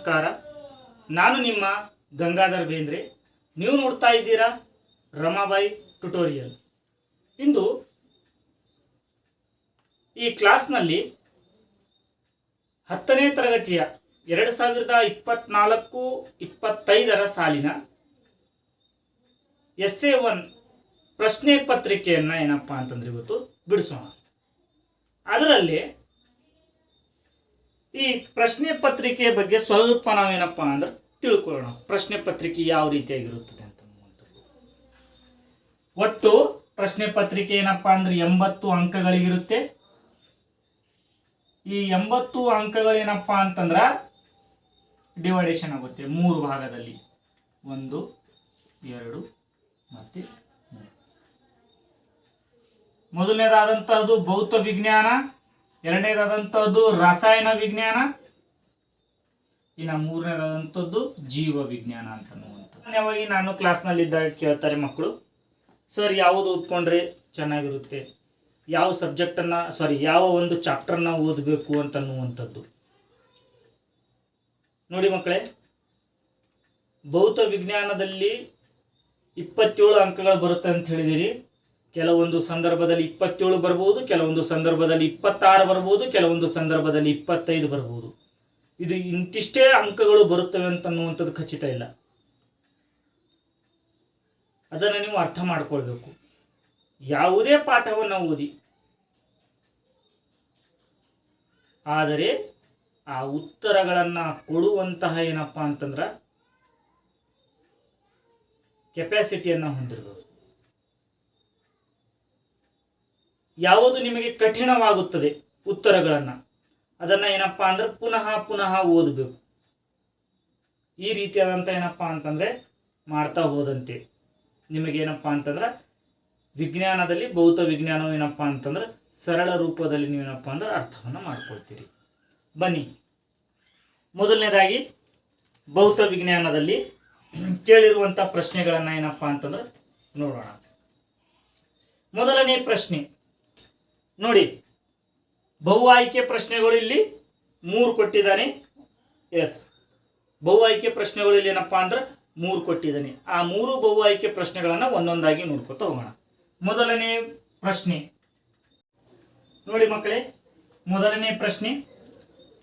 ನಮಸ್ಕಾರ. ನಾನು ನಿಮ್ಮ ಗಂಗಾಧರ್ ಬೇಂದ್ರೆ. ನೀವು ನೋಡ್ತಾ ಇದ್ದೀರಾ ರಮಾಬಾಯಿ ಟ್ಯುಟೋರಿಯಲ್. ಇಂದು ಈ ಕ್ಲಾಸ್ನಲ್ಲಿ 10ನೇ ತರಗತಿಯ 2024-25 ಸಾಲಿನ SA1 ಪ್ರಶ್ನೆ ಪತ್ರಿಕೆಯನ್ನು ಏನಪ್ಪ ಅಂತಂದ್ರೆ ಇವತ್ತು ಬಿಡಿಸೋಣ. ಅದರಲ್ಲಿ ಈ ಪ್ರಶ್ನೆ ಪತ್ರಿಕೆಯ ಬಗ್ಗೆ ಸ್ವಲ್ಪ ನಾವೇನಪ್ಪ ಅಂದ್ರೆ ತಿಳ್ಕೊಳ್ಳೋಣ. ಪ್ರಶ್ನೆ ಪತ್ರಿಕೆ ಯಾವ ರೀತಿಯಾಗಿರುತ್ತದೆ ಅಂತ. ಒಟ್ಟು ಪ್ರಶ್ನೆ ಪತ್ರಿಕೆ ಏನಪ್ಪ ಅಂದ್ರೆ 80 ಅಂಕಗಳಿಗಿರುತ್ತೆ. ಈ 80 ಅಂಕಗಳೇನಪ್ಪ ಅಂತಂದ್ರೆ ಡಿವೈಡೇಷನ್ ಆಗುತ್ತೆ 3 ಭಾಗದಲ್ಲಿ, 1, 2 ಮತ್ತು 3. ಮೊದಲನೇದಾದಂಥದ್ದು ಭೌತ ವಿಜ್ಞಾನ, ಎರಡನೇದಾದಂಥದ್ದು ರಾಸಾಯನ ವಿಜ್ಞಾನ, ಇನ್ನು ಮೂರನೇದಾದಂಥದ್ದು ಜೀವ ವಿಜ್ಞಾನ ಅಂತನ್ನುವಂಥದ್ದು. ಸಾಮಾನ್ಯವಾಗಿ ನಾನು ಕ್ಲಾಸ್ನಲ್ಲಿದ್ದಾಗ ಕೇಳ್ತಾರೆ ಮಕ್ಕಳು, ಸರ್ ಯಾವುದು ಓದ್ಕೊಂಡ್ರೆ ಚೆನ್ನಾಗಿರುತ್ತೆ, ಯಾವ ಸಬ್ಜೆಕ್ಟನ್ನು ಯಾವ ಒಂದು ಚಾಪ್ಟರ್ನ ಓದಬೇಕು ಅಂತನ್ನುವಂಥದ್ದು. ನೋಡಿ ಮಕ್ಕಳೇ, ಭೌತ ವಿಜ್ಞಾನದಲ್ಲಿ 27 ಅಂಕಗಳು ಬರುತ್ತೆ ಅಂತ ಹೇಳಿದಿರಿ. ಕೆಲವೊಂದು ಸಂದರ್ಭದಲ್ಲಿ 27 ಬರ್ಬೋದು, ಕೆಲವೊಂದು ಸಂದರ್ಭದಲ್ಲಿ 26 ಬರ್ಬೋದು, ಕೆಲವೊಂದು ಸಂದರ್ಭದಲ್ಲಿ 25 ಬರ್ಬೋದು. ಇದು ಇಂತಿಷ್ಟೇ ಅಂಕಗಳು ಬರುತ್ತವೆ ಅಂತನ್ನುವಂಥದ್ದು ಖಚಿತ ಇಲ್ಲ. ಅದನ್ನು ನೀವು ಅರ್ಥ ಮಾಡ್ಕೊಳ್ಬೇಕು. ಯಾವುದೇ ಪಾಠವನ್ನು ಓದಿ, ಆದರೆ ಆ ಉತ್ತರಗಳನ್ನು ಕೊಡುವಂತಹ ಏನಪ್ಪ ಅಂತಂದ್ರೆ ಕೆಪಾಸಿಟಿಯನ್ನು ಹೊಂದಿರಬೇಕು. ಯಾವುದು ನಿಮಗೆ ಕಠಿಣವಾಗುತ್ತದೆ ಉತ್ತರಗಳನ್ನು, ಅದನ್ನು ಏನಪ್ಪ ಅಂದ್ರೆ ಪುನಃ ಓದಬೇಕು. ಈ ರೀತಿಯಾದಂಥ ಏನಪ್ಪ ಅಂತಂದರೆ ಮಾಡ್ತಾ ಹೋದಂತೆ ನಿಮಗೇನಪ್ಪ ಅಂತಂದ್ರೆ ವಿಜ್ಞಾನದಲ್ಲಿ ಭೌತ ವಿಜ್ಞಾನವು ಏನಪ್ಪ ಅಂತಂದ್ರೆ ಸರಳ ರೂಪದಲ್ಲಿ ನೀವೇನಪ್ಪ ಅಂದ್ರೆ ಅರ್ಥವನ್ನು ಮಾಡ್ಕೊಳ್ತೀರಿ. ಬನ್ನಿ, ಮೊದಲನೇದಾಗಿ ಭೌತ ವಿಜ್ಞಾನದಲ್ಲಿ ಕೇಳಿರುವಂಥ ಪ್ರಶ್ನೆಗಳನ್ನು ಏನಪ್ಪ ಅಂತಂದ್ರೆ ನೋಡೋಣ. ಮೊದಲನೇ ಪ್ರಶ್ನೆ ನೋಡಿ, ಬಹು ಆಯ್ಕೆ ಪ್ರಶ್ನೆಗಳು ಇಲ್ಲಿ 3 ಕೊಟ್ಟಿದ್ದಾನೆ. ಎಸ್, ಬಹು ಆಯ್ಕೆ ಪ್ರಶ್ನೆಗಳು ಇಲ್ಲಿ ಏನಪ್ಪ ಅಂದ್ರೆ 3 ಕೊಟ್ಟಿದ್ದಾನೆ. ಆ 3 ಬಹು ಆಯ್ಕೆ ಪ್ರಶ್ನೆಗಳನ್ನು ಒಂದೊಂದಾಗಿ ನೋಡ್ಕೊತಾ ಹೋಗೋಣ. ಮೊದಲನೇ ಪ್ರಶ್ನೆ ನೋಡಿ ಮಕ್ಕಳೇ, ಮೊದಲನೇ ಪ್ರಶ್ನೆ,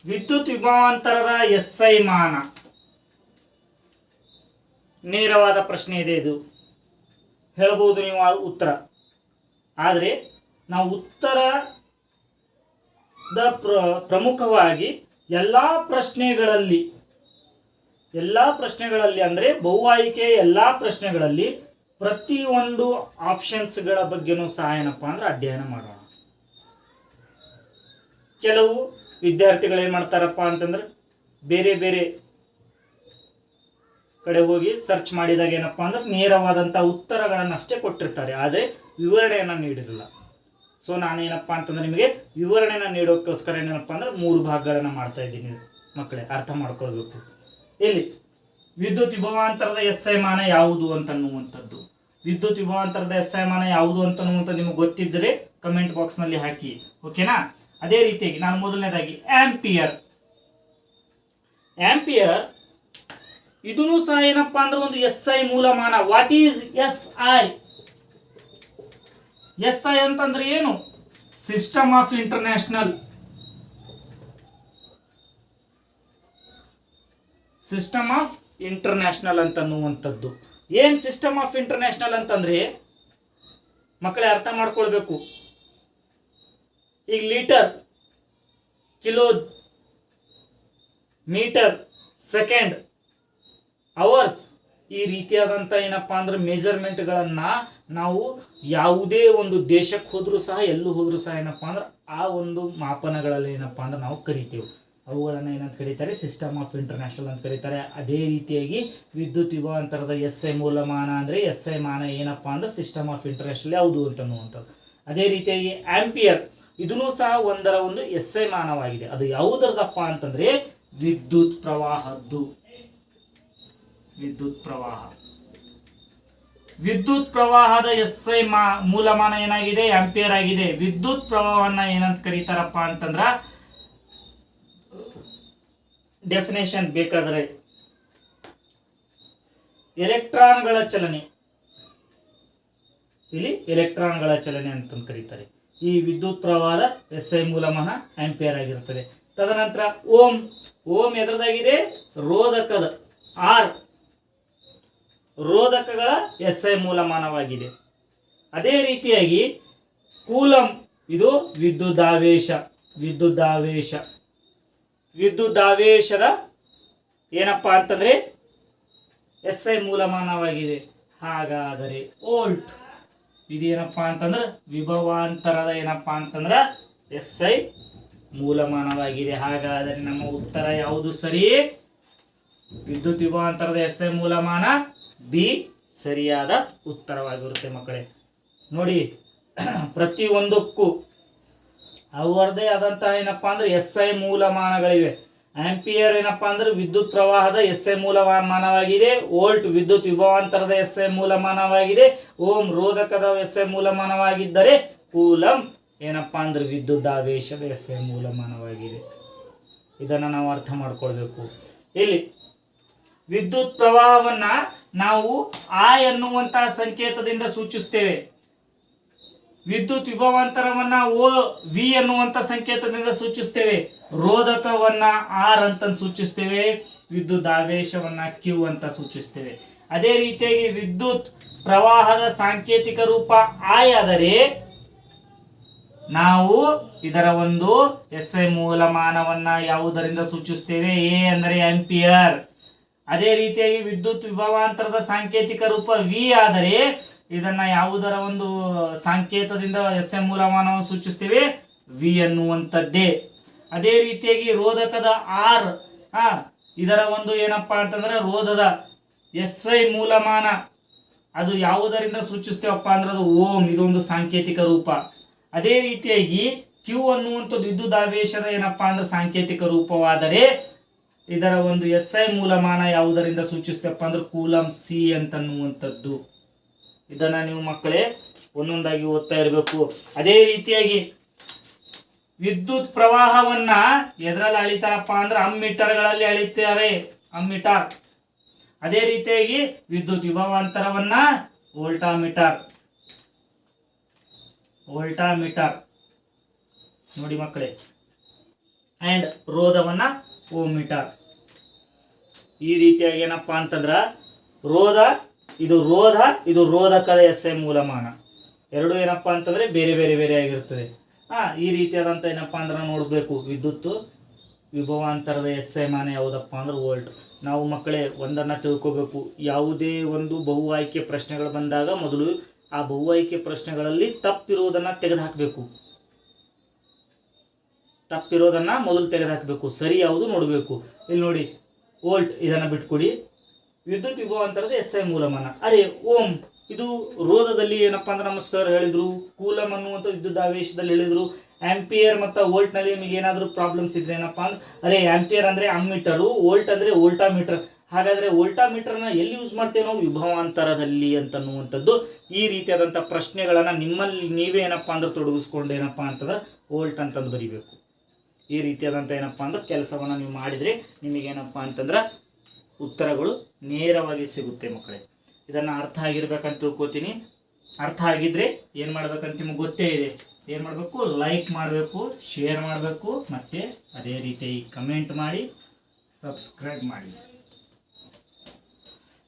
ವಿದ್ಯುತ್ ವಿಭವಾಂತರದ SI ಮಾನ. ನೇರವಾದ ಪ್ರಶ್ನೆ ಇದೆ, ಇದು ಹೇಳಬಹುದು ನೀವು ಆ ಉತ್ತರ. ಆದರೆ ನಾವು ಉತ್ತರದ ಪ್ರಮುಖವಾಗಿ ಎಲ್ಲ ಪ್ರಶ್ನೆಗಳಲ್ಲಿ ಅಂದರೆ ಬಹು ಆಯ್ಕೆ ಎಲ್ಲ ಪ್ರಶ್ನೆಗಳಲ್ಲಿ ಪ್ರತಿಯೊಂದು ಆಪ್ಷನ್ಸ್ಗಳ ಬಗ್ಗೆನೂ ಸಹ ಏನಪ್ಪ ಅಂದ್ರೆ ಅಧ್ಯಯನ ಮಾಡೋಣ. ಕೆಲವು ವಿದ್ಯಾರ್ಥಿಗಳು ಏನು ಮಾಡ್ತಾರಪ್ಪ ಅಂತಂದ್ರೆ ಬೇರೆ ಬೇರೆ ಕಡೆ ಹೋಗಿ ಸರ್ಚ್ ಮಾಡಿದಾಗ ಏನಪ್ಪ ಅಂದ್ರೆ ನೇರವಾದಂಥ ಉತ್ತರಗಳನ್ನು ಅಷ್ಟೇ ಕೊಟ್ಟಿರ್ತಾರೆ, ಆದರೆ ವಿವರಣೆಯನ್ನು ನೀಡಿರಲ್ಲ. ಸೊ ನಾನೇನಪ್ಪ ಅಂತಂದ್ರೆ ನಿಮಗೆ ವಿವರಣೆಯನ್ನು ನೀಡೋಕ್ಕೋಸ್ಕರ ಏನಪ್ಪ ಅಂದ್ರೆ 3 ಭಾಗಗಳನ್ನು ಮಾಡ್ತಾ ಇದ್ದೀನಿ ಮಕ್ಕಳೇ, ಅರ್ಥ ಮಾಡ್ಕೊಳ್ಬೇಕು. ಇಲ್ಲಿ ವಿದ್ಯುತ್ ವಿಭವಾಂತರದ SI ಮಾನ ಯಾವುದು ಅಂತನ್ನುವಂಥದ್ದು, ವಿದ್ಯುತ್ ವಿಭವಾಂತರದ SI ಮಾನ ಯಾವುದು ಅಂತನ್ನುವಂಥದ್ದು ನಿಮಗೆ ಗೊತ್ತಿದ್ದರೆ ಕಮೆಂಟ್ ಬಾಕ್ಸ್ನಲ್ಲಿ ಹಾಕಿ, ಓಕೆನಾ? ಅದೇ ರೀತಿಯಾಗಿ ನಾನು ಮೊದಲನೇದಾಗಿ ಆಂಪಿಯರ್ ಇದೂ ಸಹ ಏನಪ್ಪ ಅಂದ್ರೆ ಒಂದು SI ಮೂಲಮಾನ. ವಾಟ್ ಈಸ್ SI ಅಂತಂದ್ರೆ ಏನು? ಸಿಸ್ಟಮ್ ಆಫ್ ಇಂಟರ್ನ್ಯಾಷನಲ್ ಅಂತನ್ನುವಂಥದ್ದು. ಏನು ಸಿಸ್ಟಮ್ ಆಫ್ ಇಂಟರ್ನ್ಯಾಷನಲ್ ಅಂತಂದ್ರೆ ಮಕ್ಕಳೇ ಅರ್ಥ ಮಾಡ್ಕೊಳ್ಬೇಕು. ಈಗ litre, kilo, metre, second, hours, ಈ ರೀತಿಯಾದಂಥ ಏನಪ್ಪ ಅಂದ್ರೆ ಮೆಜರ್ಮೆಂಟ್ಗಳನ್ನು ನಾವು ಯಾವುದೇ ಒಂದು ದೇಶಕ್ಕೆ ಹೋದರೂ ಸಹ ಎಲ್ಲೂ ಹೋದರೂ ಸಹ ಏನಪ್ಪ ಅಂದ್ರೆ ಆ ಒಂದು ಮಾಪನಗಳಲ್ಲಿ ಏನಪ್ಪ ಅಂದ್ರೆ ನಾವು ಕರಿತೇವೆ. ಅವುಗಳನ್ನು ಏನಂತ ಕರೀತಾರೆ? ಸಿಸ್ಟಮ್ ಆಫ್ ಇಂಟರ್ನ್ಯಾಷನಲ್ ಅಂತ ಕರೀತಾರೆ. ಅದೇ ರೀತಿಯಾಗಿ ವಿದ್ಯುತ್ ವಿಭವಾಂತರದ SI ಮೂಲಮಾನ ಅಂದರೆ SI ಮಾನ ಏನಪ್ಪ ಅಂದ್ರೆ ಸಿಸ್ಟಮ್ ಆಫ್ ಇಂಟರ್ನ್ಯಾಷನಲ್ ಯಾವುದು ಅಂತನ್ನುವಂಥದ್ದು. ಅದೇ ರೀತಿಯಾಗಿ ಆಂಪಿಯರ್ ಇದೂ ಸಹ ಒಂದರ ಒಂದು SI ಮಾನವಾಗಿದೆ. ಅದು ಯಾವುದರದಪ್ಪ ಅಂತಂದರೆ ವಿದ್ಯುತ್ ಪ್ರವಾಹದ್ದು. ವಿದ್ಯುತ್ ಪ್ರವಾಹದ SI ಮೂಲಮಾನ ಏನಾಗಿದೆ? ಆಂಪಿಯರ್ ಆಗಿದೆ. ವಿದ್ಯುತ್ ಪ್ರವಾಹವನ್ನು ಏನಂತ ಕರೀತಾರಪ್ಪ ಅಂತಂದ್ರೆ ಡೆಫಿನೇಷನ್ ಬೇಕಾದರೆ ಎಲೆಕ್ಟ್ರಾನ್ಗಳ ಚಲನೆ, ಇಲ್ಲಿ ಎಲೆಕ್ಟ್ರಾನ್ಗಳ ಚಲನೆ ಅಂತ ಕರೀತಾರೆ. ಈ ವಿದ್ಯುತ್ ಪ್ರವಾಹದ SI ಮೂಲಮಾನ ಆಂಪಿಯರ್ ಆಗಿರುತ್ತದೆ. ತದನಂತರ ಓಮ್, ಓಮ್ ಎದರದಾಗಿದೆ? ರೋಧಕದ ಆರ್, ರೋಧಕಗಳ SI ಮೂಲಮಾನವಾಗಿದೆ. ಅದೇ ರೀತಿಯಾಗಿ ಕೂಲಂ, ಇದು ವಿದ್ಯುದಾವೇಶ, ವಿದ್ಯುದಾವೇಶ, ವಿದ್ಯುದಾವೇಶದ ಏನಪ್ಪಾ ಅಂತಂದ್ರೆ SI ಮೂಲಮಾನವಾಗಿದೆ. ಹಾಗಾದರೆ ವೋಲ್ಟ್ ಇದೇನಪ್ಪಾ ಅಂತಂದ್ರೆ ವಿಭವಾಂತರದ ಏನಪ್ಪಾ ಅಂತಂದ್ರೆ SI ಮೂಲಮಾನವಾಗಿದೆ. ಹಾಗಾದರೆ ನಮ್ಮ ಉತ್ತರ ಯಾವುದು ಸರಿ? ವಿದ್ಯುತ್ ವಿಭವಾಂತರದ SI ಮೂಲಮಾನ ಬಿ ಸರಿಯಾದ ಉತ್ತರವಾಗಿರುತ್ತೆ ಮಕ್ಕಳೇ. ನೋಡಿ, ಪ್ರತಿಯೊಂದಕ್ಕೂ ಅವರದೇ ಆದಂತಹ ಏನಪ್ಪಾ ಅಂದ್ರೆ SI ಮೂಲಮಾನಗಳಿವೆ. ಆಂಪಿಯರ್ ಏನಪ್ಪಾ ಅಂದ್ರೆ ವಿದ್ಯುತ್ ಪ್ರವಾಹದ SI ಮೂಲಮಾನವಾಗಿದೆ. ವೋಲ್ಟ್ ವಿದ್ಯುತ್ ವಿಭವಾಂತರದ SI ಮೂಲಮಾನವಾಗಿದೆ. ಓಮ್ ರೋಧಕದ SI ಮೂಲಮಾನವಾಗಿದ್ದರೆ ಕೂಲಂ ಏನಪ್ಪಾ ಅಂದ್ರೆ ವಿದ್ಯುದಾವೇಶದ SI ಮೂಲಮಾನವಾಗಿದೆ. ಇದನ್ನ ನಾವು ಅರ್ಥ ಮಾಡ್ಕೊಳ್ಬೇಕು. ಇಲ್ಲಿ ವಿದ್ಯುತ್ ಪ್ರವಾಹವನ್ನ ನಾವು I ಎನ್ನುವಂತಹ ಸಂಕೇತದಿಂದ ಸೂಚಿಸ್ತೇವೆ. ವಿದ್ಯುತ್ ವಿಭವಾಂತರವನ್ನ ವಿ ಎನ್ನುವಂತ ಸಂಕೇತದಿಂದ ಸೂಚಿಸ್ತೇವೆ. ರೋಧಕವನ್ನ ಆರ್ ಅಂತ ಸೂಚಿಸ್ತೇವೆ. ವಿದ್ಯುದಾವೇಶವನ್ನ ಕ್ಯೂ ಅಂತ ಸೂಚಿಸ್ತೇವೆ. ಅದೇ ರೀತಿಯಾಗಿ ವಿದ್ಯುತ್ ಪ್ರವಾಹದ ಸಾಂಕೇತಿಕ ರೂಪ I ಆದರೆ ನಾವು ಇದರ ಒಂದು SI ಮೂಲಮಾನವನ್ನ ಯಾವುದರಿಂದ ಸೂಚಿಸ್ತೇವೆ? ಎ ಅಂದರೆ ಆಂಪಿಯರ್. ಅದೇ ರೀತಿಯಾಗಿ ವಿದ್ಯುತ್ ವಿಭವಾಂತರದ ಸಾಂಕೇತಿಕ ರೂಪ ವಿ ಆದರೆ ಇದನ್ನ ಯಾವುದರ ಒಂದು ಸಂಕೇತದಿಂದ SI ಮೂಲಮಾನವನ್ನು ಸೂಚಿಸ್ತೇವೆ? ವಿ ಅನ್ನುವಂಥದ್ದೇ. ಅದೇ ರೀತಿಯಾಗಿ ರೋಧಕದ ಆರ್, ಇದರ ಒಂದು ಏನಪ್ಪಾ ಅಂತಂದ್ರೆ ರೋಧದ SI ಮೂಲಮಾನ ಅದು ಯಾವುದರಿಂದ ಸೂಚಿಸ್ತೇವಪ್ಪ ಅಂದ್ರೆ ಅದು ಓಂ, ಇದೊಂದು ಸಾಂಕೇತಿಕ ರೂಪ. ಅದೇ ರೀತಿಯಾಗಿ ಕ್ಯೂ ಅನ್ನುವಂಥದ್ದು ವಿದ್ಯುದಾವೇಶದ ಏನಪ್ಪಾ ಅಂದ್ರೆ ಸಾಂಕೇತಿಕ ರೂಪವಾದರೆ ಇದರ ಒಂದು SI ಮೂಲಮಾನ ಯಾವುದರಿಂದ ಸೂಚಿಸ್ತೇವಪ್ಪ ಅಂದ್ರೆ ಕೂಲಂ ಸಿ ಅಂತನ್ನುವಂಥದ್ದು. ಇದನ್ನ ನೀವು ಮಕ್ಕಳೇ ಒಂದೊಂದಾಗಿ ಓದ್ತಾ ಇರಬೇಕು. ಅದೇ ರೀತಿಯಾಗಿ ವಿದ್ಯುತ್ ಪ್ರವಾಹವನ್ನ ಎದರಲ್ಲಿ ಅಳಿತಾರಪ್ಪ ಅಂದ್ರೆ ಅಮ್ಮೀಟರ್ಗಳಲ್ಲಿ ಅಳಿತಾರೆ, ಅಮ್ಮೀಟರ್. ಅದೇ ರೀತಿಯಾಗಿ ವಿದ್ಯುತ್ ವಿಭವಾಂತರವನ್ನ ವೋಲ್ಟಾಮೀಟರ್, ವೋಲ್ಟಾಮೀಟರ್ ನೋಡಿ ಮಕ್ಕಳೇ. ಅಂಡ್ ರೋಧವನ್ನ ಓಮೀಟರ್. ಈ ರೀತಿಯಾಗಿ ಏನಪ್ಪಾ ಅಂತಂದ್ರ ರೋಧ, ಇದು ರೋಧಕದ SI ಮೂಲಮಾನ. ಎರಡು ಏನಪ್ಪಾ ಅಂತಂದ್ರೆ ಬೇರೆ ಬೇರೆ ಬೇರೆ ಆಗಿರ್ತದೆ. ಈ ರೀತಿಯಾದಂತ ಏನಪ್ಪಾ ಅಂದ್ರೆ ನೋಡ್ಬೇಕು. ವಿದ್ಯುತ್ ವಿಭವಾಂತರದ SI ಮಾನ ಯಾವುದಪ್ಪ ಅಂದ್ರೆ ವೋಲ್ಟ್. ನಾವು ಮಕ್ಕಳೇ ಒಂದನ್ನ ತಿಳ್ಕೋಬೇಕು. ಯಾವುದೇ ಒಂದು ಬಹು ಆಯ್ಕೆ ಪ್ರಶ್ನೆಗಳು ಬಂದಾಗ ಮೊದಲು ಆ ಬಹು ಆಯ್ಕೆ ಪ್ರಶ್ನೆಗಳಲ್ಲಿ ತಪ್ಪಿರೋದನ್ನ ತೆಗೆದುಹಾಕಬೇಕು. ತಪ್ಪಿರೋದನ್ನ ಮೊದಲು ತೆಗೆದುಹಾಕಬೇಕು. ಸರಿ ಯಾವುದು ನೋಡಬೇಕು. ಇಲ್ಲಿ ನೋಡಿ, ವೋಲ್ಟ್ ಇದನ್ನ ಬಿಟ್ಕೊಡಿ. ವಿದ್ಯುತ್ ವಿಭವಾಂತರದ SI ಮೂಲಮಾನ. ಅರೆ ಓಂ, ಇದು ರೋಧದಲ್ಲಿ ಏನಪ್ಪಾ ಅಂದ್ರೆ ನಮ್ಮ ಸರ್ ಹೇಳಿದ್ರು. ಕೂಲಂ ಅನ್ನುವಂಥ ವಿದ್ಯುದಾವೇಶದಲ್ಲಿ ಹೇಳಿದ್ರು. ಆಂಪಿಯರ್ ಮತ್ತು ವೋಲ್ಟ್ ನಲ್ಲಿ ನಿಮಗೆ ಏನಾದರೂ ಪ್ರಾಬ್ಲಮ್ಸ್ ಇದ್ರೆ ಏನಪ್ಪಾ ಅಂದ್ರೆ ಅರೆ ಆಂಪಿಯರ್ ಅಂದ್ರೆ ಅಮ್ಮೀಟರು, ವೋಲ್ಟ್ ಅಂದ್ರೆ ವೋಲ್ಟಾಮೀಟರ್. ಹಾಗಾದ್ರೆ ವೋಲ್ಟಾಮೀಟರ್ನ ಎಲ್ಲಿ ಯೂಸ್ ಮಾಡ್ತೇವೆ ನಾವು? ವಿಭವಾಂತರದಲ್ಲಿ ಅಂತನ್ನುವಂಥದ್ದು. ಈ ರೀತಿಯಾದಂಥ ಪ್ರಶ್ನೆಗಳನ್ನ ನಿಮ್ಮಲ್ಲಿ ನೀವೇ ಏನಪ್ಪಾ ಅಂದ್ರೆ ತೊಡಗಿಸ್ಕೊಂಡು ಏನಪ್ಪಾ ಅಂತಂದ್ರೆ ವೋಲ್ಟ್ ಅಂತಂದು ಬರಿಬೇಕು. ಈ ರೀತಿಯಾದಂಥ ಏನಪ್ಪಾ ಅಂದ್ರೆ ಕೆಲಸವನ್ನ ನೀವು ಮಾಡಿದ್ರೆ ನಿಮಗೇನಪ್ಪಾ ಅಂತಂದ್ರೆ ಉತ್ತರಗಳು ನೇರವಾಗಿ ಸಿಗುತ್ತೆ ಮಕ್ಕಳೇ. ಇದನ್ನ ಅರ್ಥ ಆಗಿರ್ಬೇಕಂತ ತಿಳ್ಕೊತೀನಿ. ಅರ್ಥ ಆಗಿದ್ರೆ ಏನು ಮಾಡ್ಬೇಕಂತ ನಿಮ್ಗೆ ಗೊತ್ತೇ ಇದೆ. ಏನು ಮಾಡಬೇಕು? ಲೈಕ್ ಮಾಡಬೇಕು, ಶೇರ್ ಮಾಡಬೇಕು, ಮತ್ತೆ ಅದೇ ರೀತಿ ಕಮೆಂಟ್ ಮಾಡಿ, ಸಬ್ಸ್ಕ್ರೈಬ್ ಮಾಡಿ.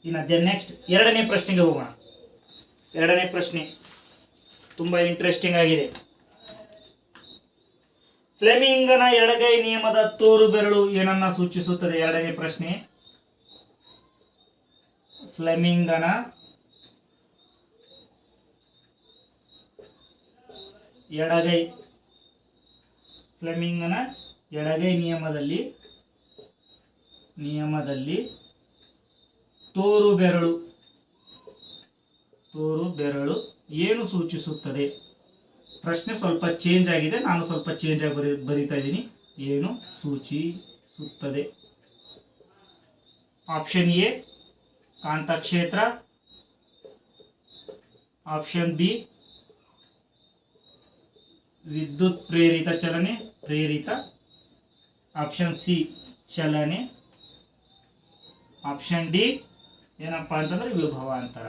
ಇನ್ನು ಅದೇ ನೆಕ್ಸ್ಟ್ ಎರಡನೇ ಪ್ರಶ್ನೆಗೆ ಹೋಗೋಣ. ಎರಡನೇ ಪ್ರಶ್ನೆ ತುಂಬ ಇಂಟ್ರೆಸ್ಟಿಂಗ್ ಆಗಿದೆ. ಫ್ಲೆಮಿಂಗನ ಎಡಗೈ ನಿಯಮದ ತೋರು ಬೆರಳು ಏನನ್ನ ಸೂಚಿಸುತ್ತದೆ? ಎರಡನೇ ಪ್ರಶ್ನೆ. ಫ್ಲೆಮಿಂಗನ ಎಡಗೈ, ಫ್ಲೆಮಿಂಗನ ಎಡಗೈ ನಿಯಮದಲ್ಲಿ ತೋರು ಬೆರಳು ಏನು ಸೂಚಿಸುತ್ತದೆ? ಪ್ರಶ್ನೆ ಸ್ವಲ್ಪ ಚೇಂಜ್ ಆಗಿದೆ, ನಾನು ಸ್ವಲ್ಪ ಚೇಂಜ್ ಆಗಿ ಬರೀತಾ ಇದ್ದೀನಿ. ಏನು ಸೂಚಿಸುತ್ತದೆ? ಆಪ್ಷನ್ ಎ ಕಾಂತಕ್ಷೇತ್ರ, ಆಪ್ಷನ್ ಬಿ ವಿದ್ಯುತ್ ಪ್ರೇರಿತ ಚಲನೆ, ಆಪ್ಷನ್ ಸಿ ಚಲನೆ. ಆಪ್ಷನ್ ಡಿ ಏನಪ್ಪಾ ಅಂತಂದ್ರೆ ವಿಭವಾಂತರ.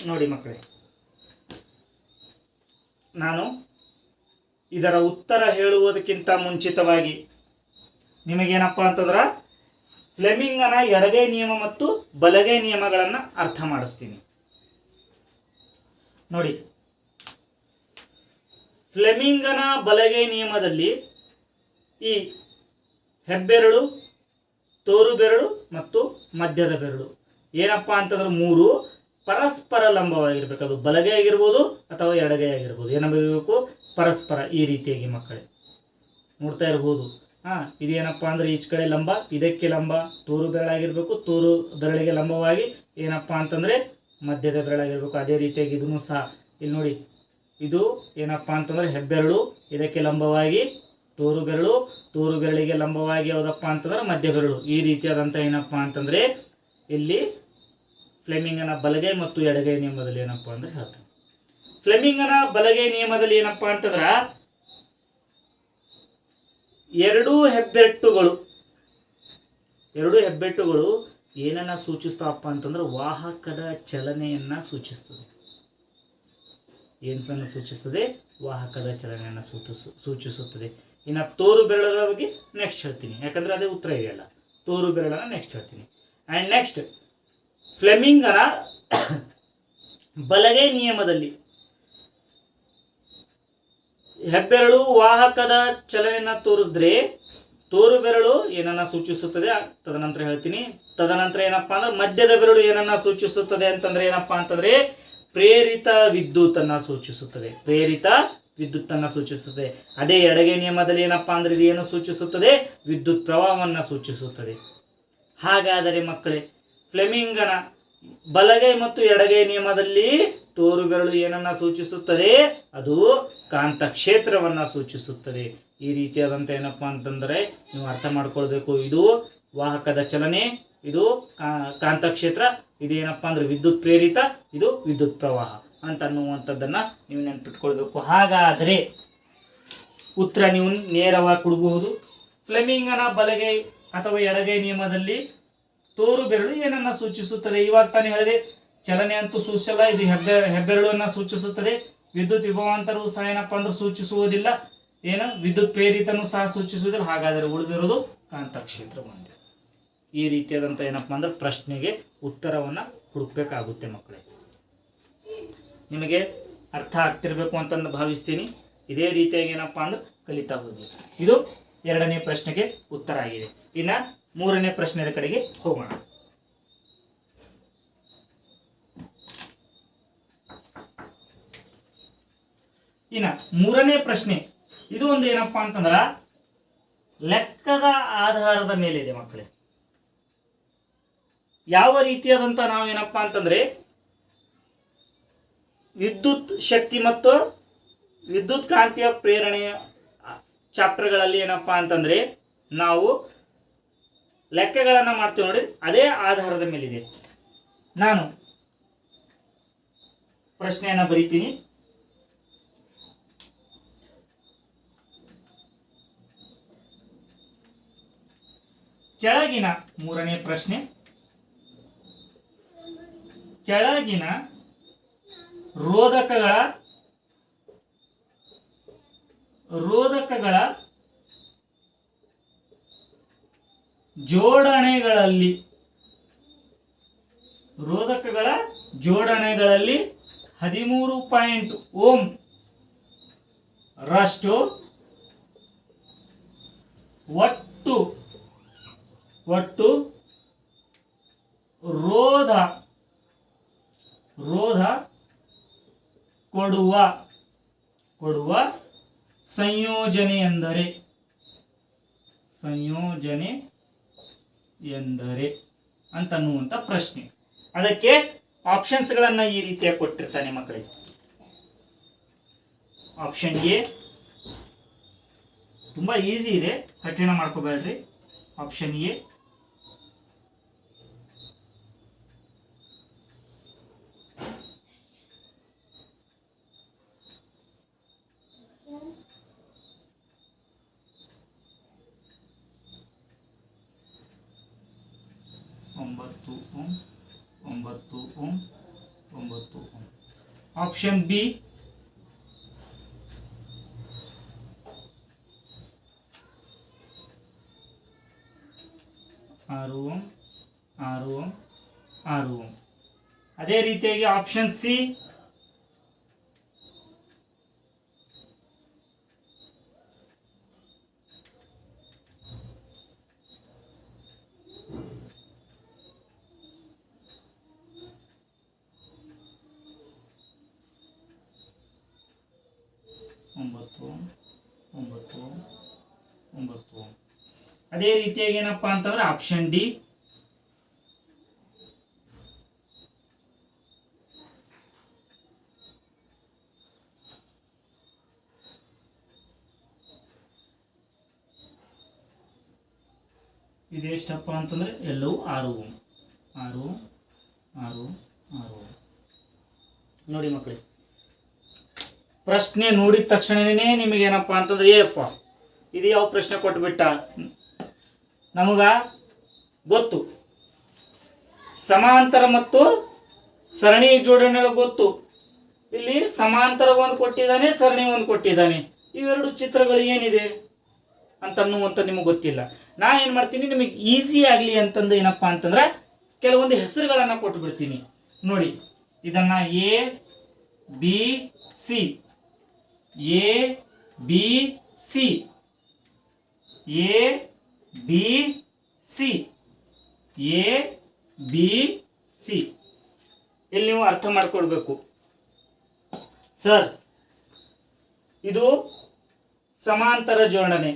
ನೋಡಿ ಮಕ್ಕಳೇ, ನಾನು ಇದರ ಉತ್ತರ ಹೇಳುವುದಕ್ಕಿಂತ ಮುಂಚಿತವಾಗಿ ನಿಮಗೇನಪ್ಪ ಅಂತಂದ್ರೆ ಫ್ಲೆಮಿಂಗನ ಎಡಗೈ ನಿಯಮ ಮತ್ತು ಬಲಗೈ ನಿಯಮಗಳನ್ನು ಅರ್ಥ ಮಾಡಿಸ್ತೀನಿ. ನೋಡಿ, ಫ್ಲೆಮಿಂಗನ ಬಲಗೈ ನಿಯಮದಲ್ಲಿ ಈ ಹೆಬ್ಬೆರಳು, ತೋರು ಬೆರಳು ಮತ್ತು ಮಧ್ಯದ ಬೆರಳು ಏನಪ್ಪಾ ಅಂತಂದ್ರೆ ಮೂರು ಪರಸ್ಪರ ಲಂಬವಾಗಿರ್ಬೇಕು. ಅದು ಬಲಗೈ ಆಗಿರ್ಬೋದು ಅಥವಾ ಎಡಗೈ ಆಗಿರ್ಬೋದು. ಏನಾಗಬೇಕು? ಪರಸ್ಪರ. ಈ ರೀತಿಯಾಗಿ ಮಕ್ಕಳೇ ನೋಡ್ತಾ ಇರ್ಬೋದು. ಇದೇನಪ್ಪ ಅಂದ್ರೆ ಈಚ ಕಡೆ ಲಂಬ, ಇದಕ್ಕೆ ಲಂಬ ತೋರು ಬೆರಳಾಗಿರ್ಬೇಕು. ತೋರು ಬೆರಳಿಗೆ ಲಂಬವಾಗಿ ಏನಪ್ಪ ಅಂತಂದ್ರೆ ಮಧ್ಯದ ಬೆರಳಾಗಿರ್ಬೇಕು. ಅದೇ ರೀತಿಯಾಗಿ ಇದನ್ನು ಸಹ ಇಲ್ಲಿ ನೋಡಿ, ಇದು ಏನಪ್ಪ ಅಂತಂದ್ರೆ ಹೆಬ್ಬೆರಳು, ಇದಕ್ಕೆ ಲಂಬವಾಗಿ ತೋರು ಬೆರಳು, ತೋರು ಬೆರಳಿಗೆ ಲಂಬವಾಗಿ ಯಾವುದಪ್ಪ ಅಂತಂದ್ರೆ ಮಧ್ಯ ಬೆರಳು. ಈ ರೀತಿಯಾದಂಥ ಏನಪ್ಪ ಅಂತಂದ್ರೆ ಇಲ್ಲಿ ಫ್ಲೆಮಿಂಗನ ಬಲಗೈ ಮತ್ತು ಎಡಗೈ ನಿಯಮದಲ್ಲಿ ಏನಪ್ಪ ಅಂದ್ರೆ ಹೇಳ್ತಾರೆ. ಫ್ಲೆಮಿಂಗನ ಬಲಗೈ ನಿಯಮದಲ್ಲಿ ಏನಪ್ಪ ಅಂತಂದ್ರೆ ಎರಡೂ ಹೆಬ್ಬೆಟ್ಟುಗಳು ಏನನ್ನ ಸೂಚಿಸ್ತಾವಪ್ಪ ಅಂತಂದ್ರೆ ವಾಹಕದ ಚಲನೆಯನ್ನ ಸೂಚಿಸ್ತದೆ. ಏನನ್ನ ಸೂಚಿಸ್ತದೆ? ವಾಹಕದ ಚಲನೆಯನ್ನ ಸೂಚಿಸುತ್ತದೆ. ಇನ್ನು ತೋರು ಬೆರಳುಗಳ ಬಗ್ಗೆ ನೆಕ್ಸ್ಟ್ ಹೇಳ್ತೀನಿ, ಯಾಕಂದ್ರೆ ಅದೇ ಉತ್ತರ ಇದೆಯಲ್ಲ. ತೋರು ಬೆರಳನ್ನ ನೆಕ್ಸ್ಟ್ ಹೇಳ್ತೀನಿ. ಅಂಡ್ ನೆಕ್ಸ್ಟ್ ಫ್ಲೆಮಿಂಗನ ಬಲಗೈ ನಿಯಮದಲ್ಲಿ ಹೆಬ್ಬೆರಳು ವಾಹಕದ ಚಲನೆಯನ್ನ ತೋರಿಸಿದ್ರೆ ತೋರು ಬೆರಳು ಏನನ್ನ ಸೂಚಿಸುತ್ತದೆ, ತದನಂತರ ಹೇಳ್ತೀನಿ. ತದನಂತರ ಏನಪ್ಪಾ ಅಂದ್ರೆ ಮಧ್ಯದ ಬೆರಳು ಏನನ್ನ ಸೂಚಿಸುತ್ತದೆ ಅಂತಂದ್ರೆ ಏನಪ್ಪಾ ಅಂತಂದ್ರೆ ಪ್ರೇರಿತ ವಿದ್ಯುತ್ತನ್ನ ಸೂಚಿಸುತ್ತದೆ. ಪ್ರೇರಿತ ವಿದ್ಯುತ್ತನ್ನ ಸೂಚಿಸುತ್ತದೆ. ಅದೇ ಎಡಗೈ ನಿಯಮದಲ್ಲಿ ಏನಪ್ಪಾ ಅಂದ್ರೆ ಇದು ಏನು ಸೂಚಿಸುತ್ತದೆ? ವಿದ್ಯುತ್ ಪ್ರವಾಹವನ್ನ ಸೂಚಿಸುತ್ತದೆ. ಹಾಗಾದರೆ ಮಕ್ಕಳೇ, ಫ್ಲೆಮಿಂಗನ ಬಲಗೈ ಮತ್ತು ಎಡಗೈ ನಿಯಮದಲ್ಲಿ ತೋರು ಬೆರಳು ಏನನ್ನ ಸೂಚಿಸುತ್ತದೆ? ಅದು ಕಾಂತ ಕ್ಷೇತ್ರವನ್ನ ಸೂಚಿಸುತ್ತದೆ. ಈ ರೀತಿಯಾದಂಥ ಏನಪ್ಪಾ ಅಂತಂದ್ರೆ ನೀವು ಅರ್ಥ ಮಾಡ್ಕೊಳ್ಬೇಕು. ಇದು ವಾಹಕದ ಚಲನೆ, ಇದು ಕಾಂತ ಕ್ಷೇತ್ರ, ಇದೇನಪ್ಪಾ ಅಂದ್ರೆ ವಿದ್ಯುತ್ ಪ್ರೇರಿತ, ಇದು ವಿದ್ಯುತ್ ಪ್ರವಾಹ ಅಂತ ಅನ್ನುವಂಥದ್ದನ್ನ ನೀವು ನೆನಪಿಟ್ಕೊಳ್ಬೇಕು. ಹಾಗಾದರೆ ಉತ್ತರ ನೀವು ನೇರವಾಗಿ ಕೊಡಬಹುದು. ಫ್ಲೆಮಿಂಗನ ಬಲಗೈ ಅಥವಾ ಎಡಗೈ ನಿಯಮದಲ್ಲಿ ತೋರು ಬೆರಳು ಏನನ್ನ ಸೂಚಿಸುತ್ತದೆ? ಇವಾಗ ತಾನೇ ಹೇಳಿದೆ, ಚಲನೆ ಅಂತೂ ಸೂಚಿಸಲ್ಲ, ಇದು ಹೆಬ್ಬೆರಳನ್ನ ಸೂಚಿಸುತ್ತದೆ. ವಿದ್ಯುತ್ ವಿಭವಾಂತರವು ಸಹ ಏನಪ್ಪಾ ಅಂದ್ರೆ ಸೂಚಿಸುವುದಿಲ್ಲ, ಏನು ವಿದ್ಯುತ್ ಪ್ರೇರಿತನೂ ಸಹ ಸೂಚಿಸುವುದಿಲ್ಲ. ಹಾಗಾದರೆ ಉಳಿದಿರೋದು ಕಾಂತಕ್ಷೇತ್ರ ಒಂದೇ. ಈ ರೀತಿಯಾದಂಥ ಏನಪ್ಪಾ ಅಂದ್ರೆ ಪ್ರಶ್ನೆಗೆ ಉತ್ತರವನ್ನ ಹುಡುಕ್ಬೇಕಾಗುತ್ತೆ ಮಕ್ಕಳೇ. ನಿಮಗೆ ಅರ್ಥ ಆಗ್ತಿರ್ಬೇಕು ಅಂತ ಭಾವಿಸ್ತೀನಿ. ಇದೇ ರೀತಿಯಾಗಿ ಏನಪ್ಪಾ ಅಂದ್ರೆ ಕಲಿತಾ ಹೋಗಿ. ಇದು ಎರಡನೇ ಪ್ರಶ್ನೆಗೆ ಉತ್ತರ ಆಗಿದೆ. ಇನ್ನ ಮೂರನೇ ಪ್ರಶ್ನೆಯ ಕಡೆಗೆ ಹೋಗೋಣ. ಇನ್ನ ಮೂರನೇ ಪ್ರಶ್ನೆ ಇದು ಒಂದು ಏನಪ್ಪಾ ಅಂತಂದ್ರ ಲೆಕ್ಕದ ಆಧಾರದ ಮೇಲೆ ಇದೆ ಮಕ್ಕಳೇ. ಯಾವ ರೀತಿಯಾದಂತ ನಾವೇನಪ್ಪಾ ಅಂತಂದ್ರೆ ವಿದ್ಯುತ್ ಶಕ್ತಿ ಮತ್ತು ವಿದ್ಯುತ್ ಕಾಂತೀಯ ಪ್ರೇರಣೆಯ ಚಾಪ್ಟರ್ಗಳಲ್ಲಿ ಏನಪ್ಪಾ ಅಂತಂದ್ರೆ ನಾವು ಲೆಕ್ಕಗಳನ್ನ ಮಾಡ್ತೀವಿ ನೋಡಿ, ಅದೇ ಆಧಾರದ ಮೇಲಿದೆ. ನಾನು ಪ್ರಶ್ನೆಯನ್ನ ಬರೀತೀನಿ. ಕೆಳಗಿನ ಮೂರನೇ ಪ್ರಶ್ನೆ, ಕೆಳಗಿನ ರೋಧಕಗಳ ಜೋಡಣೆಗಳಲ್ಲಿ 13 ಓಂ ರಷ್ಟು ಒಟ್ಟು ರೋಧ ಕೊಡುವ ಸಂಯೋಜನೆ ಎಂದರೆ ಅಂತನ್ನುವಂಥ ಪ್ರಶ್ನೆ. ಅದಕ್ಕೆ ಆಪ್ಷನ್ಸ್ಗಳನ್ನ ಈ ರೀತಿಯಾಗಿ ಕೊಟ್ಟಿರ್ತಾನೆ ಮಕ್ಕಳಿಗೆ. ಆಪ್ಷನ್ ಎ ತುಂಬಾ ಈಸಿ ಇದೆ, ಕಠಿಣ ಮಾಡ್ಕೋಬೇಡ್ರಿ. Option A 9 ohm 9 ohm 9 ohm. Option B 6 ohm 6 ohm 6 ohm. ಅದೇ ರೀತಿಯಾಗಿ option C 9 ohm 9 ohm 9 ohm. ಅದೇ ರೀತಿಯಾಗಿ ಏನಪ್ಪಾ ಅಂತಂದ್ರೆ ಆಪ್ಷನ್ ಡಿ 6 ಓಮ್ 6 6 6. ನೋಡಿ ಮಕ್ಕಳು, ಪ್ರಶ್ನೆ ನೋಡಿದ ತಕ್ಷಣನೇ ನಿಮಗೇನಪ್ಪ ಅಂತಂದ್ರೆ ಏಪ್ಪ ಇದು ಯಾವ ಪ್ರಶ್ನೆ ಕೊಟ್ಬಿಟ್ಟ, ನಮಗ ಗೊತ್ತು ಸಮಾಂತರ ಮತ್ತು ಸರಣಿ ಜೋಡಣೆಗಳು ಗೊತ್ತು. ಇಲ್ಲಿ ಸಮಾಂತರ ಒಂದು ಕೊಟ್ಟಿದ್ದಾನೆ, ಸರಣಿ ಒಂದು ಕೊಟ್ಟಿದ್ದಾನೆ. ಇವೆರಡು ಚಿತ್ರಗಳು ಏನಿದೆ ಅಂತನ್ನುವಂತ ನಿಮಗೆ ಗೊತ್ತಿಲ್ಲ. ನಾನು ಏನು ಮಾಡ್ತೀನಿ, ನಿಮಗೆ ಈಸಿ ಆಗಲಿ ಅಂತಂದು ಏನಪ್ಪ ಅಂತಂದ್ರೆ ಕೆಲವೊಂದು ಹೆಸರುಗಳನ್ನು ಕೊಟ್ಟು ಬಿಡ್ತೀನಿ. ನೋಡಿ, ಇದನ್ನ A B C, A B C, A B C, A B C. ಇಲ್ಲಿ ನೀವು ಅರ್ಥ ಮಾಡ್ಕೊಳ್ಬೇಕು, ಸರ್ ಇದು ಸಮಾಂತರ ಜೋಡಣೆ.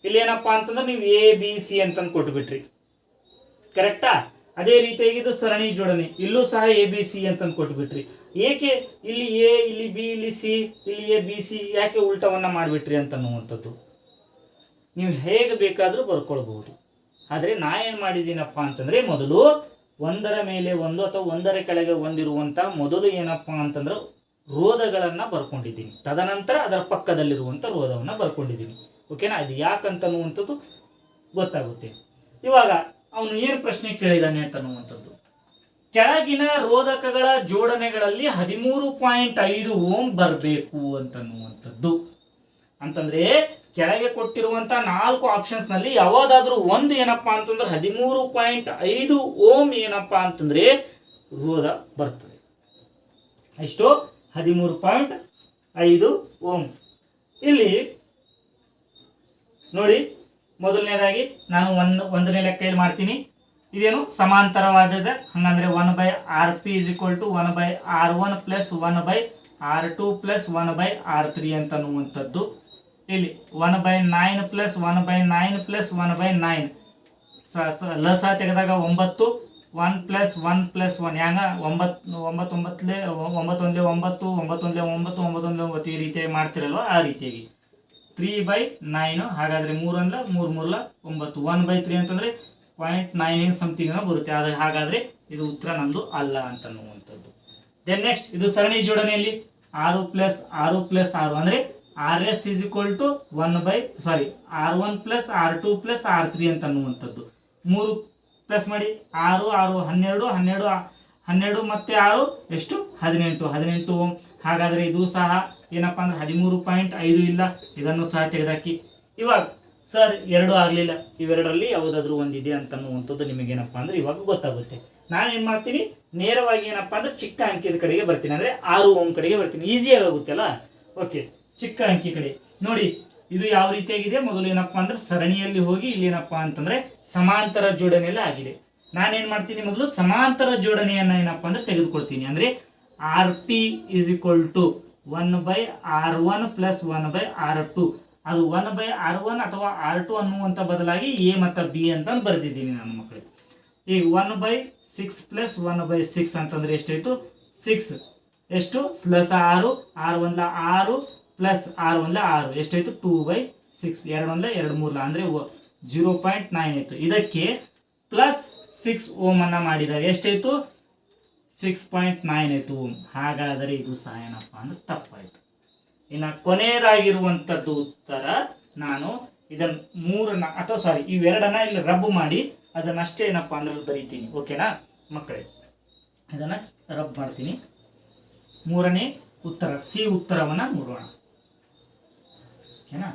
ಇಲ್ಲಿ ಏನಪ್ಪಾ ಅಂತಂದ್ರೆ ನೀವು ಎ ಬಿ ಸಿ ಅಂತಂದು ಕೊಟ್ಬಿಟ್ರಿ, ಕರೆಕ್ಟಾ? ಅದೇ ರೀತಿಯಾಗಿ ಇದು ಸರಣಿ ಜೋಡಣೆ, ಇಲ್ಲೂ ಸಹ ಎ ಬಿ ಸಿ ಅಂತಂದು ಕೊಟ್ಬಿಟ್ರಿ. ಏಕೆ ಇಲ್ಲಿ ಎ, ಇಲ್ಲಿ ಬಿ, ಇಲ್ಲಿ ಸಿ, ಇಲ್ಲಿ ಎ ಬಿ ಸಿ ಯಾಕೆ ಉಲ್ಟವನ್ನ ಮಾಡಿಬಿಟ್ರಿ ಅಂತನ್ನುವಂಥದ್ದು ನೀವು ಹೇಗೆ ಬೇಕಾದರೂ ಬರ್ಕೊಳ್ಬಹುದು. ಆದರೆ ನಾ ಏನು ಮಾಡಿದ್ದೀನಪ್ಪ ಅಂತಂದ್ರೆ ಮೊದಲು ಒಂದರ ಮೇಲೆ ಒಂದು ಅಥವಾ ಒಂದರ ಕೆಳಗೆ ಒಂದಿರುವಂಥ ಮೊದಲು ಏನಪ್ಪಾ ಅಂತಂದ್ರೆ ರೋಧಗಳನ್ನು ಬರ್ಕೊಂಡಿದ್ದೀನಿ, ತದನಂತರ ಅದರ ಪಕ್ಕದಲ್ಲಿರುವಂಥ ರೋಧವನ್ನು ಬರ್ಕೊಂಡಿದ್ದೀನಿ. ಓಕೆನಾ? ಇದು ಯಾಕಂತನ್ನುವಂಥದ್ದು ಗೊತ್ತಾಗುತ್ತೆ. ಇವಾಗ ಅವನು ಏನು ಪ್ರಶ್ನೆ ಕೇಳಿದಾನೆ ಅಂತನ್ನುವಂಥದ್ದು, ಕೆಳಗಿನ ರೋಧಕಗಳ ಜೋಡಣೆಗಳಲ್ಲಿ 13.5 ಓಮ್ ಬರಬೇಕು ಅಂತನ್ನುವಂಥದ್ದು. ಅಂತಂದ್ರೆ ಕೆಳಗೆ ಕೊಟ್ಟಿರುವಂತ 4 ಆಪ್ಷನ್ಸ್ ನಲ್ಲಿ ಯಾವುದಾದ್ರೂ ಒಂದು ಏನಪ್ಪಾ ಅಂತಂದ್ರೆ 13.5 ಓಮ್ ಏನಪ್ಪಾ ಅಂತಂದ್ರೆ ರೋಧ ಬರ್ತದೆ. ಎಷ್ಟು? 13.5 ಓಮ್. ಇಲ್ಲಿ ನೋಡಿ, ಮೊದಲನೇದಾಗಿ ನಾನು ಒಂದನೇ ಲೆಕ್ಕ ಮಾಡ್ತೀನಿ. ಇದೇನು ಸಮಾಂತರವಾದದ, ಹಂಗಂದ್ರೆ 1/RP = 1/R1 + 1/R2 + 1/R3 ಅಂತನ್ನುವಂಥದ್ದು. ಇಲ್ಲಿ 1/9 + 1/9 + 1/9 ಲಸ ತೆಗೆದಾಗ 9, 1 + 1 + 1 ಹ್ಯಾಂಗ 9 9 9 9 9 9 ಈ ರೀತಿಯಾಗಿ ಮಾಡ್ತಿರಲ್ವ, ಆ ರೀತಿಯಾಗಿ 3/9. ಹಾಗಾದ್ರೆ 3 3 3 9. 1/3 ಅಂತಂದ್ರೆ 0.9 ಸಮಥಿಂಗ್ ಬರುತ್ತೆ. ಹಾಗಾದ್ರೆ ಇದು ಉತ್ತರ ನಮ್ದು ಅಲ್ಲ ಅಂತನ್ನುವಂಥದ್ದು. ದೆನ್ ನೆಕ್ಸ್ಟ್, ಇದು ಸರಣಿ ಜೋಡಣೆಯಲ್ಲಿ 6 + 6 + 6 ಅಂದ್ರೆ RS = R1 + R2 + R3 ಅಂತನ್ನುವಂಥದ್ದು. 3 plus ಮಾಡಿ 6 6 12 12 12 ಮತ್ತೆ 6 ಎಷ್ಟು? 18 18 ಓಮ್. ಹಾಗಾದ್ರೆ ಇದು ಸಹ ಏನಪ್ಪಾ ಅಂದ್ರೆ 13.5 ಇಲ್ಲ, ಇದನ್ನು ಸಹ ತೆಗೆದಾಕಿ. ಇವಾಗ ಸರ್ 2 ಆಗಲಿಲ್ಲ, ಇವೆರಡರಲ್ಲಿ ಯಾವುದಾದ್ರೂ ಒಂದಿದೆ ಅಂತನ್ನುವಂಥದ್ದು ನಿಮಗೇನಪ್ಪ ಅಂದ್ರೆ ಇವಾಗ ಗೊತ್ತಾಗುತ್ತೆ. ನಾನು ಏನು ಮಾಡ್ತೀನಿ, ನೇರವಾಗಿ ಏನಪ್ಪಾ ಅಂದ್ರೆ ಚಿಕ್ಕ ಅಂಕಿಯ ಕಡೆಗೆ ಬರ್ತೀನಿ, ಅಂದ್ರೆ 6 ಓಮ್ ಕಡೆಗೆ ಬರ್ತೀನಿ. ಈಸಿಯಾಗಿ ಆಗುತ್ತಲ್ಲ. ಓಕೆ, ಚಿಕ್ಕ ಅಂಕಿ ಕಡೆ ನೋಡಿ, ಇದು ಯಾವ ರೀತಿಯಾಗಿದೆ. ಮೊದಲು ಏನಪ್ಪಾ ಅಂದ್ರೆ ಸರಣಿಯಲ್ಲಿ ಹೋಗಿ ಇಲ್ಲಿ ಏನಪ್ಪಾ ಅಂತಂದ್ರೆ ಸಮಾಂತರ ಜೋಡಣೆಯಲ್ಲಿ ಆಗಿದೆ. ನಾನೇನ್ ಮಾಡ್ತೀನಿ, ಮೊದಲು ಸಮಾಂತರ ಜೋಡಣೆಯನ್ನ ಏನಪ್ಪಾ ಅಂದ್ರೆ ತೆಗೆದುಕೊಳ್ತೀನಿ. ಅಂದ್ರೆ RP = 1/R1 + 1/R2. ಅದು 1/R1 ಅಥವಾ R2 ಅನ್ನುವಂಥ ಬದಲಾಗಿ ಎ ಮತ್ತು ಬಿ ಅಂತ ಬರೆದಿದ್ದೀನಿ ನನ್ನ ಮಕ್ಕಳಿಗೆ. ಈಗ 1/6 + 1/6 ಅಂತಂದ್ರೆ ಎಷ್ಟಾಯ್ತು? 6. ಎಷ್ಟು? + 6 R1 6 + R1 6 ಎಷ್ಟಾಯ್ತು? 2/6. 2 1 2 3 ಅಂದ್ರೆ 0.9 ಆಯ್ತು. ಇದಕ್ಕೆ +6 ಓಮ್ ಅನ್ನ ಮಾಡಿದಾಗ ಎಷ್ಟಾಯ್ತು? 6.9 ಆಯ್ತು ಓಮ್. ಹಾಗಾದರೆ ಇದು ಸಹ ಏನಪ್ಪಾ ಅಂದ್ರೆ ತಪ್ಪಾಯ್ತು. ಇನ್ನು ಕೊನೆಯದಾಗಿರುವಂಥದ್ದು ಉತ್ತರ ನಾನು ಇದನ್ನು ಮೂರನ್ನ ಅಥವಾ ಸಾರಿ ಇವೆರಡನ್ನ ಇಲ್ಲಿ ರಬ್ ಮಾಡಿ ಅದನ್ನಷ್ಟೇ ಏನಪ್ಪ ಅಂದ್ರೆ ಬರೀತೀನಿ. ಓಕೆನಾ ಮಕ್ಕಳೇ, ಇದನ್ನು ರಬ್ ಮಾಡ್ತೀನಿ. ಮೂರನೇ ಉತ್ತರ ಸಿ ಉತ್ತರವನ್ನು ನೋಡೋಣ. ಓಕೆನಾ.